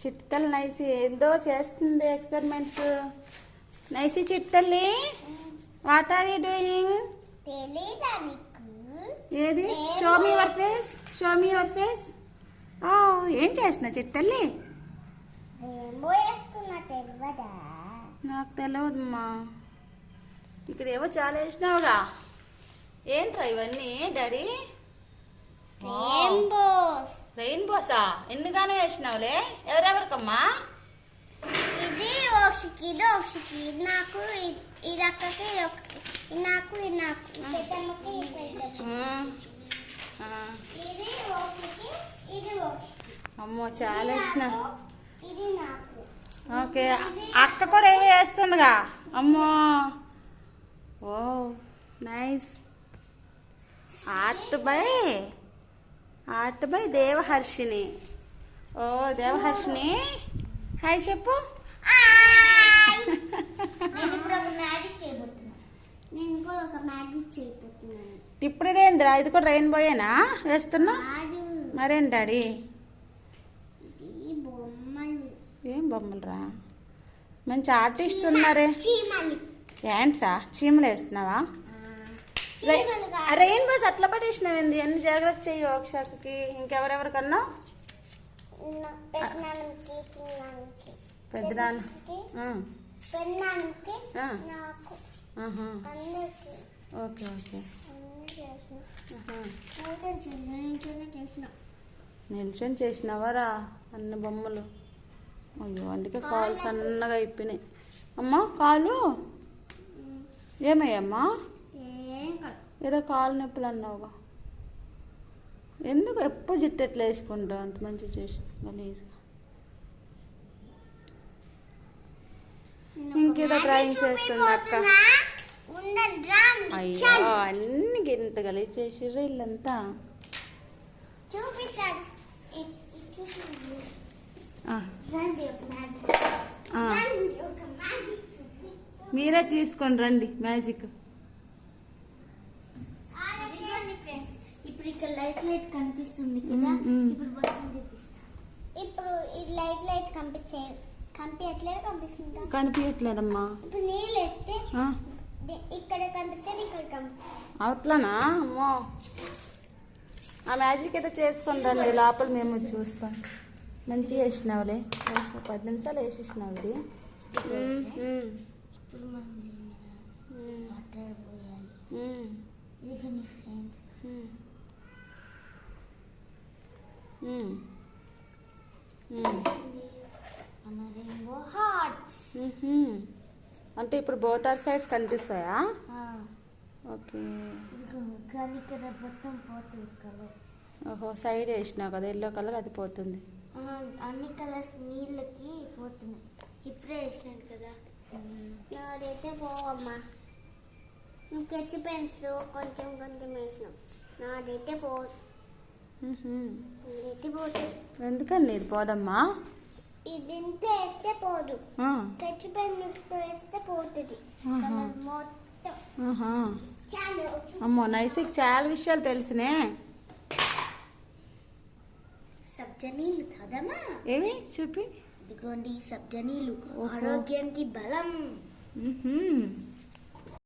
చిట్టతల్లి నైసి ఏందో చేస్తుంది ఎక్స్పెరిమెంట్స్. నైసి చిట్టతల్లి, వాట్ ఆర్ యూ డూయింగ్? ఏది? Show me your face, show me your face. ఏం చేస్తున్నా చిట్టతల్లి? నాకు తెలియదమ్మా. ఇక్కడ ఏవో చాలా వేసినావుగా. ఏంట్రా ఇవన్నీ డాడీ? రెయిన్బోసా? ఎన్నిగానో వేసినావులే. ఎవరెవరికమ్మా? ఇది ఓక్షకి, ఇది ఓక్షకి, నాకు ఇది అక్కకి, నాకు ఇది నాకు, పెద్దమ్మకి ఇది ఓక్షకి, ఇది ఓక్షకి. అమ్మో చాలా వేసిన. ఇది నాకు. ఓకే, అక్క కూడా ఏవో వేస్తుందిగా. అమ్మో, oh nice. Art by Devaharshini. Oh Devaharshini, hi చెప్పు. ఇప్పుడు ఇదేంద్రా? ఇది కూడా రెయిన్బోయేనా వేస్తున్నా? మరేం డాడీ? ఏం బొమ్మలు రా? మంచి ఆర్టిస్ట్ ఉన్నారే. యాంట్సా? చీమలు వేస్తున్నావా? రెయిన్బోస్ అట్లా పడేసినావింది. అన్ని జాగ్రత్త చెయ్యి ఓక్షకి. ఇంకెవరెవరికన్నా? పెద్దనాన్న. Okay okay. నిల్చొని చేసినావారా అన్ని బొమ్మలు? అయ్యో, అందుకే కాలు సన్నగా అయిపోయినాయి. అమ్మా కాలు ఏమయ్యమ్మా? ఏదో కాలు నొప్పులు అన్నావుగా. ఎందుకు ఎప్పుడు జిట్టు ఎట్లా వేసుకుంటావు? అంత మంచిగా చేసి గలీజ్గా. ఇంకేదో డ్రాయింగ్స్ వేస్తుంది అక్క. అయ్యో, అన్ని ఇంత గలీజ్ చేసిర్రు ఇల్లంతా. మీరే తీసుకొని రండి మ్యాజిక్. ఇప్పుడు ఇక్కడ లైట్ కనిపిస్తుంది కదా. ఇప్పుడు ఈ లైట్ కనిపించట్లేదమ్మా. ఇప్పుడు నీళ్ళు వేస్తే ఇక్కడ కనిపిస్తుంది, ఇక్కడ కనిపిస్తుంది. అట్లానా? అమ్మో, ఆ మ్యాజిక్ అయితే చేసుకొని రండి. లోపల మేము చూస్తాం. మంచిగా వేసినావులే. 10 నిమిషాలు వేసేసినావు ఇది. అంటే ఇప్పుడు బోత్ ఆర్ సైడ్స్ కనిపిస్తాయా? ఓకే. ఓహో, సైడ్ వేసినావు కదా ఎల్లో కలర్, అది పోతుంది. అన్ని కలర్స్ నీళ్ళకి పోతున్నాయి. ఇప్పుడే వేసినాను కదా. నాదైతే పోవమ్మా. నువ్వు స్కెచ్ పెన్స్ కొంచెం వేసినావు. నాదైతే పోదు. ఎందుకని ఇది పోదమ్మా? ఇది ఇంత వేస్తే పోదు. స్కెచ్ పెన్ వేస్తే పోతుంది మొత్తం. అమ్మో, నైస్కి చాలా విషయాలు తెలిసినే. సబ్జా నీళ్ళు తాదమ్మా. ఏమి చూపి. ఇదిగోండి సబ్జా నీళ్ళు, ఆరోగ్యానికి బలం.